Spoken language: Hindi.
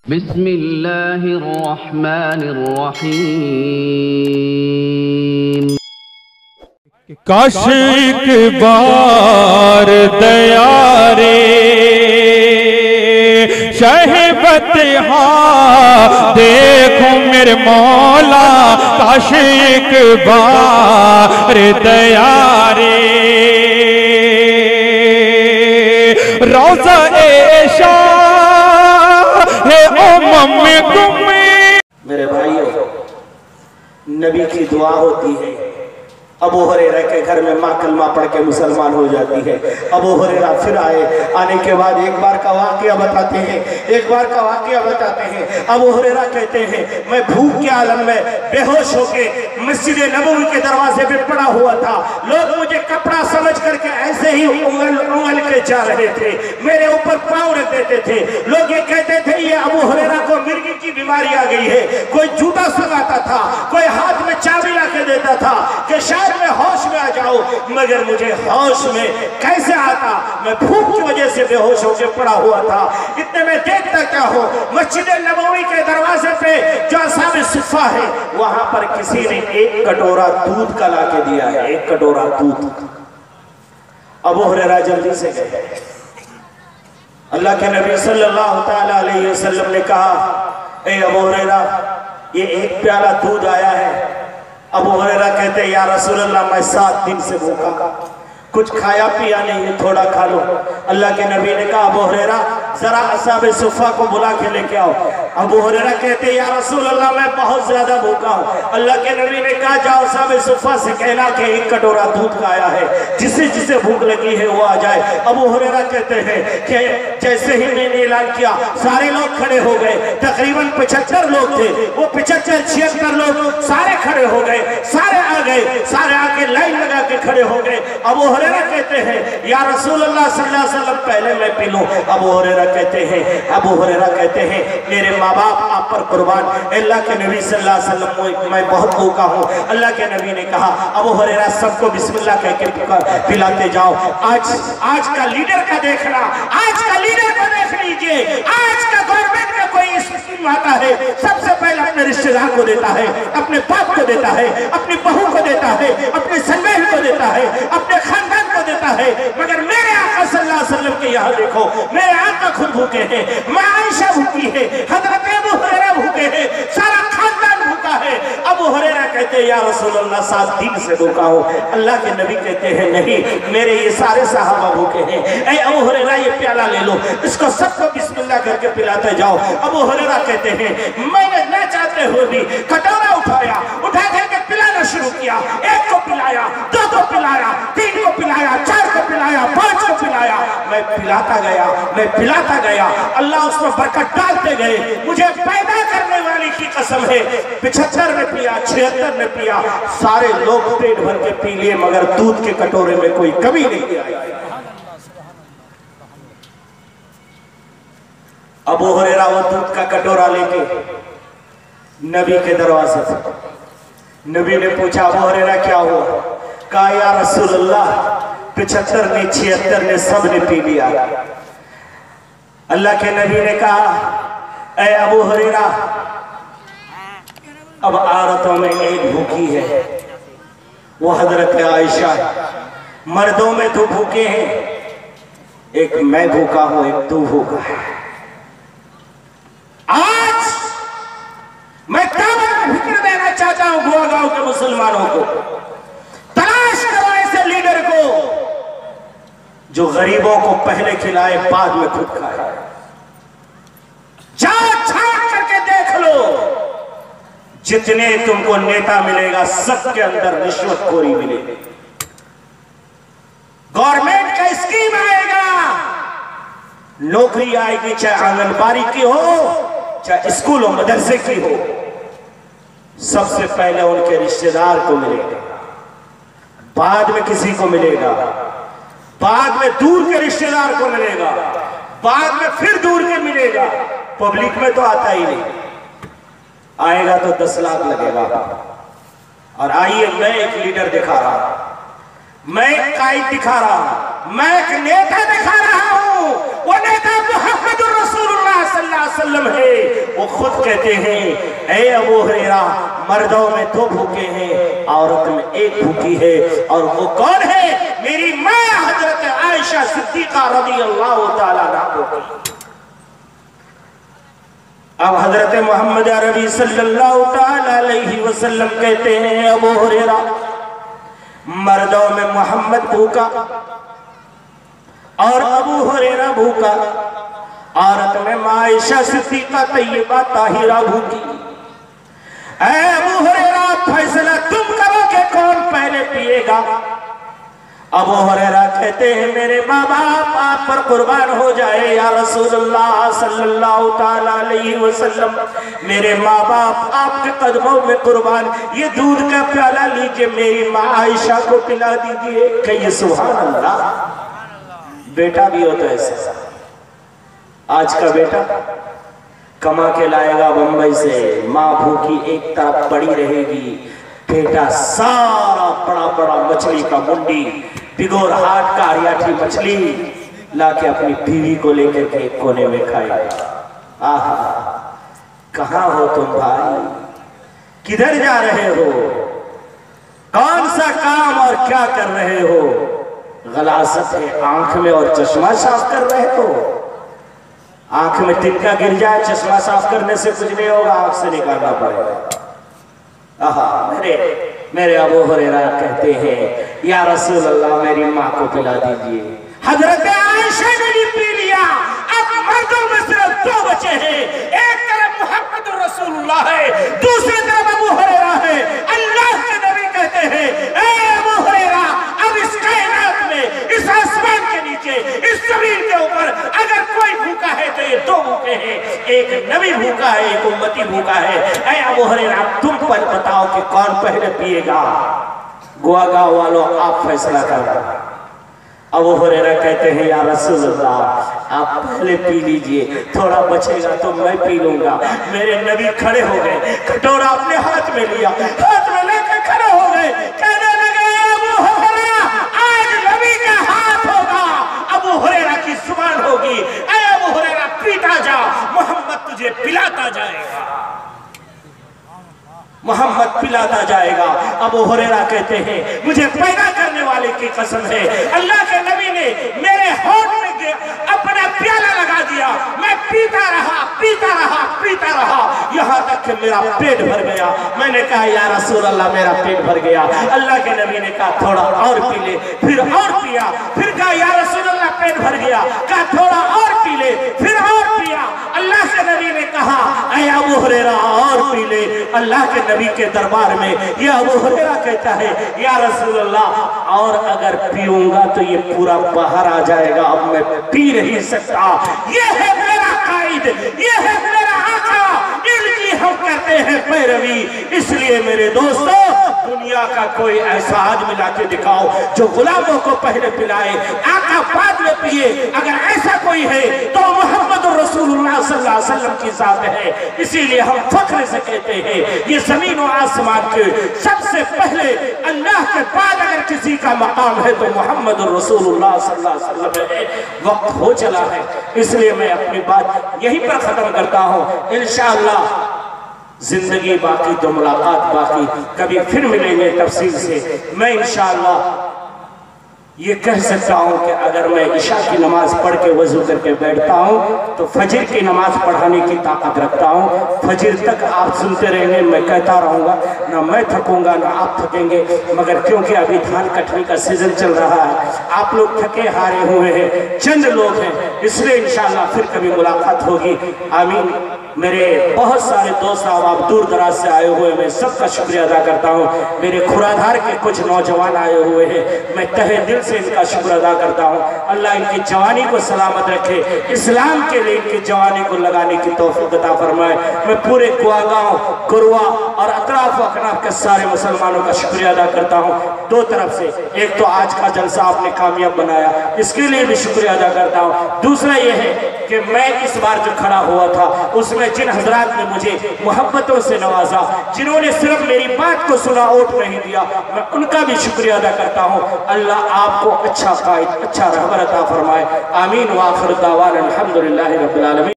बिस्मिल्लाहिर्रहमानिर्रहीम। काश एक बार दया रे शहबतहा देखो मेरे मौला, काश एक बार दया रे रोज़ा ऐशा है ओ मम्मी तुम्हें। मेरे भाइयों, नबी की दुआ होती है। अबू हुरैरा के घर में माँ कलमा पढ़ के मुसलमान हो जाती है। अबू हुरैरा फिर आने के बाद एक बार का वाक़या बताते हैं। अबू हुरैरा कहते हैं, मैं भूख के आलम में बेहोश होके मस्जिद नबवी के दरवाजे पे पड़ा हुआ था। लोग मुझे कपड़ा समझ करके ऐसे ही उंगल के जा रहे थे, मेरे ऊपर पाँव रख देते थे। लोग ये कहते थे ये अबू हुरैरा को मिर्गी की बीमारी आ गई है। कोई जूता सुनाता था, कोई हाथ में चाबी ला के देता था कि शायद मैं होश में आ जाऊं, मगर मुझे होश में कैसे आता, मैं भूख की वजह से बेहोश होकर पड़ा हुआ था। इतने में देखता क्या हो, मस्जिद नबवी के दरवाजे पे जो असहाब सुफ़ा है, वहां पर किसी ने एक कटोरा दूध का ला के दिया है, एक कटोरा दूध। अबू हुरैरा जल्दी से गए। अल्लाह के नबी सल्लल्लाहु तआला अलैहि वसल्लम ने कहा, ए अबू हुरैरा, ये एक प्याला दूध आया है। अबू हुरैरा कहते हैं, या रसूल अल्लाह, मैं 7 दिन से भूखा, कुछ खाया पिया नहीं है, थोड़ा खा लो। अल्लाह के नबी ने कहा, अबू हुरैरा जरा असहाब सुफ़ा को बुला के लेके आओ। अबू हुरैरा कहते हैं, या रसूल अल्लाह, मैं बहुत ज्यादा भूखा हूँ। अल्लाह के नबी ने कहा, जाओ असहाब सुफ़ा से कहना कि एक कटोरा दूध का आया है, जिसे जिसे भूख लगी है वो आ जाए। अबू हुरैरा कहते हैं कि जैसे ही मैंने ऐलान किया, सारे लोग खड़े हो गए। तकरीबन 75 लोग थे, वो 75-76 लोग सारे खड़े हो गए, सारे आ गए, सारे आके लाइन लगा के खड़े हो गए। अबू हुरैरा कहते हैं, या रसूल अल्लाह सल्लल्लाहु अलैहि वसल्लम, पहले मैं पी लूं। अबू हुरैरा कहते हैं, मेरे माँ बाप आप पर कुर्बान, अल्लाह के नबी सल्लल्लाहु अलैहि वसल्लम, मैं बहुत भूखा हूँ। अल्लाह के नबी ने कहा, अबू हुरैरा सबको बिस्मिल्लाह कह के पिलाते जाओ। आज का लीडर का देखना, आज का लीडर को देख लीजिए। आज का गवर्नमेंट में कोई स्कीम आता है, सबसे पहले अपने रिश्तेदार को देता है, अपने बाप को देता है, अपनी बहू को देता है, अपने सन्मेल को देता है, अपने खानदान को देता है। मगर मेरे आका सल्लल्लाहु अलैहि वसल्लम के यहाँ देखो, मेरे आका खुद भूखे हैं, माँ आयशा भूखी है, हजरत अबू हुरैरा भूखे हैं, सारा खानदान भूखा है। अबू हुरैरा कहते हैं, या रसूल अल्लाह, 7 दिन से भूखा हूँ। अल्लाह के नबी कहते हैं, नहीं, मेरे ये सारे सहाबा भूखे हैं। ऐ अबू हुरैरा, ये प्याला ले लो, इसको सबको बिस्मिल्लाह करके पिलाते जाओ। अबू हुरैरा कहते हैं, मैंने न चाहते हुए भी कटोरा उठाया, उठा करके पिलाना शुरू किया। 1 को पिलाया, 2 को पिलाया, 3 को पिलाया, 4 को पिलाया, 5 को पिलाया। मैं पिलाता गया। अल्लाह उसमें बरकत डालते गए। मुझे पैदा करने वाली की कसम है, 75 ने पिया, 76 ने पिया, सारे लोग पेट भर के पी लिए, मगर दूध के कटोरे में कोई कमी नहीं आई। अबू हुरैरा वो दूध का कटोरा लेके नबी के दरवाजे से, नबी ने पूछा, अबू हुरैरा क्या हुआ? कहा, या रसूल अल्लाह, 75 ने, 76 ने, सब ने पी लिया। अल्लाह के नबी ने कहा, ऐ अबू हुरैरा, अब औरतों में एक भूखी है, वो हजरत आयशा। मर्दों में 2 भूखे हैं, एक मैं भूखा हूं, एक तू भूखा है। आज मैं दावत फिक्र देना चाहता हूं गोवा गांव के मुसलमानों को, तलाश करो ऐसे लीडर को जो गरीबों को पहले खिलाए, बाद में खुद खाए। जांच करके देख लो, जितने तुमको नेता मिलेगा, सबके अंदर रिश्वतखोरी मिलेगी। गवर्नमेंट का स्कीम आएगा, नौकरी आएगी, चाहे आंगनबाड़ी की हो, चाहे स्कूल हो, मदरसे की हो, सबसे पहले उनके रिश्तेदार को मिलेगा, बाद में किसी को मिलेगा, बाद में दूर के रिश्तेदार को मिलेगा, बाद में फिर दूर के मिलेगा। पब्लिक में तो आता ही नहीं, आएगा तो 10 लाख लगेगा। और आइए, मैं एक लीडर दिखा रहा हूं, मैं एक कायद दिखा रहा हूं, मैं एक नेता दिखा रहा हूं। वो नेता मुहम्मदुर रसूलुल्लाह सल्लल्लाहु अलैहि वसल्लम है। वो खुद कहते हैं, ऐ अबू हुरैरा, मर्दों में 2 भूखे हैं, औरत में 1 भूखी है, और वो कौन है? मेरी माँ हजरत आयशा सिद्दीका रज़ियल्लाहु ताला अन्हा। अब हजरत मोहम्मद अरबी सल्लल्लाहु ताला अलैहि वसल्लम कहते हैं, अबू हुरैरा, मर्दों में मोहम्मद भूखा और अबू हुरैरा भूखा, औरत में आयशा सिद्दीका तय्यबा ताहिरा भूखी। ऐ अबू हुरैरा, फैसला तुम करो कि कौन पहले पिएगा। अबू हुरैरा कहते हैं, मेरे माँ बाप आप पर कुर्बान हो जाए या रसूलुल्लाह सल्लल्लाहु ताला अलैहि वसल्लम, मेरे माँ बाप आपके कदमों में कुर्बान। ये दूध का प्याला लीजिए, मेरी माँ आयशा को पिला दीजिए। कहिए सुभान अल्लाह। बेटा भी होता है ऐसा। आज का बेटा कमा के लाएगा बंबई से, माँ भूखी एक तरफ पड़ी रहेगी, बेटा सारा बड़ा बड़ा मछली का मुंडी, बिगोर हाट का हरियाठी मछली लाके अपनी बीवी को लेकर के कोने में खाएगा। आहा, कहाँ हो तुम भाई? किधर जा रहे हो? कौन सा काम और क्या कर रहे हो? गलासत है आंख में और चश्मा साफ कर रहे हो। आंख में तिनका गिर जाए, चश्मा साफ करने से कुछ नहीं होगा, आंख से निकालना पड़ेगा। आहा, मेरे अबू हुरैरा कहते हैं, या रसूल अल्लाह, मेरी माँ को पिला दीजिए। हजरत आयशा ने भी पी लिया। अब मर्दों में सिर्फ 2 बचे हैं, एक तरफ मोहम्मद रसूलुल्लाह है, दूसरी तरफ अबू हुरैरा है। अल्लाह के नबी कहते हैं, ऐ अबू हुरैरा, अब इस कायनात में, इस आसमान के नीचे, इस जमीन के ऊपर अगर कोई भूखा है तो ये 2 भूखे हैं, एक नबी भूखा है, एक उम्मती भूखा है। ऐ अबू हुरैरा, तुम पर बताओ कि कौन पहले पिएगा। गुआगांव वालों, आप फैसला करो। अबू हुरैरा कहते हैं, या रसूल अल्लाह, आप पहले पी लीजिए, थोड़ा बचेगा तो मैं पी लूंगा। मेरे नबी खड़े हो गए, कटोरा अपने हाथ में लिया, हाथ में लेकर खड़े हो गए, कहने लगे, अबू हुरैरा, आज नबी का हाथ होगा, अबू हुरैरा की जुबान होगी। ऐ अबू हुरैरा, पीता जा, मोहम्मद तुझे पिलाता जाएगा, मोहम्मद पिलाता जाएगा। अबू हुरैरा कहते हैं, मुझे पैदा करने वाले की कसम है, अल्लाह के नबी ने मेरे होंठ में अपना प्याला लगा दिया, मैं पीता रहा, पीता रहा, पीता रहा, यहाँ तक कि मेरा पेट भर गया। मैंने कहा, या रसूल अल्लाह, मेरा पेट भर गया। अल्लाह के नबी ने कहा, थोड़ा और पी ले। फिर और पिया, फिर कहा, या रसूल अल्लाह, पेट भर गया। कहा, थोड़ा और पी ले, फिर और पिया। अल्लाह के नबी ने कहा, ऐ अबू हुरैरा, और पी ले। अल्लाह के नबी के दरबार में ये अबू हुरैरा कहता है, या रसूल अल्लाह, और अगर पीऊंगा तो ये पूरा बाहर आ जाएगा, अब मैं पी नहीं सकता। ये है मेरा कायद, ये है मेरा आका, इनकी हम करते हैं पैरवी। इसलिए मेरे दोस्तों, दुनिया का कोई ऐसा आदमी लाके दिखाओ जो गुलामों को पहले पिलाए, आका बाद में पिए। अगर ऐसा कोई है तो मोहम्मद रसूलुल्लाह सल्लल्लाहु अलैहि वसल्लम की जात है। इसीलिए हम फख्र से कहते हैं, ये जमीन और आसमान के सबसे पहले अल्लाह के बाद अगर किसी का मकाम है तो मोहम्मद रसूलुल्लाह सल्लल्लाहु अलैहि वसल्लम है। वक्त हो चला है, इसलिए मैं अपनी बात यहीं पर खत्म करता हूँ। इंशाअल्लाह जिंदगी बाकी तो मुलाकात बाकी, कभी फिर मिलेंगे तफसील से। मैं इंशाअल्लाह ये कह सकता हूँ कि अगर मैं इशा की नमाज पढ़ के वजू करके बैठता हूँ तो फजर की नमाज पढ़ाने की ताकत रखता हूँ। फजर तक आप सुनते रहेंगे, मैं कहता रहूँगा, ना मैं थकूंगा ना आप थकेंगे। मगर क्योंकि अभी धान कटने का सीजन चल रहा है, आप लोग थके हारे हुए हैं, चंद लोग हैं, इसलिए इंशाअल्लाह फिर कभी मुलाकात होगी। आमीन। मेरे बहुत सारे दोस्त आप दूर दराज से आए हुए, मैं सबका शुक्रिया अदा करता हूँ। मेरे खुराधार के कुछ नौजवान आए हुए हैं, मैं तहे दिल से इनका शुक्र अदा करता हूँ। अल्लाह इनकी जवानी को सलामत रखे, इस्लाम के लिए इनकी जवानी को लगाने की तौफीक अता फरमाए। मैं पूरे गुआगांव, गुरुआ और अतराफ अकनाफ के सारे मुसलमानों का शुक्रिया अदा करता हूँ। 2 तरफ से, एक तो आज का जलसा आपने कामयाब बनाया, इसके लिए भी शुक्रिया अदा करता हूँ। दूसरा ये है कि मैं इस बार जो खड़ा हुआ था उसमें जिन हजरात ने मुझे मोहब्बतों से नवाजा, जिन्होंने सिर्फ मेरी बात को सुना, वोट नहीं दिया, मैं उनका भी शुक्रिया अदा करता हूँ। अल्लाह आपको अच्छा कायद, अच्छा रहबर अता फरमाए। आमीन। व आखिर दावाना अल्हम्दुलिल्लाहि रब्बिल आलमीन।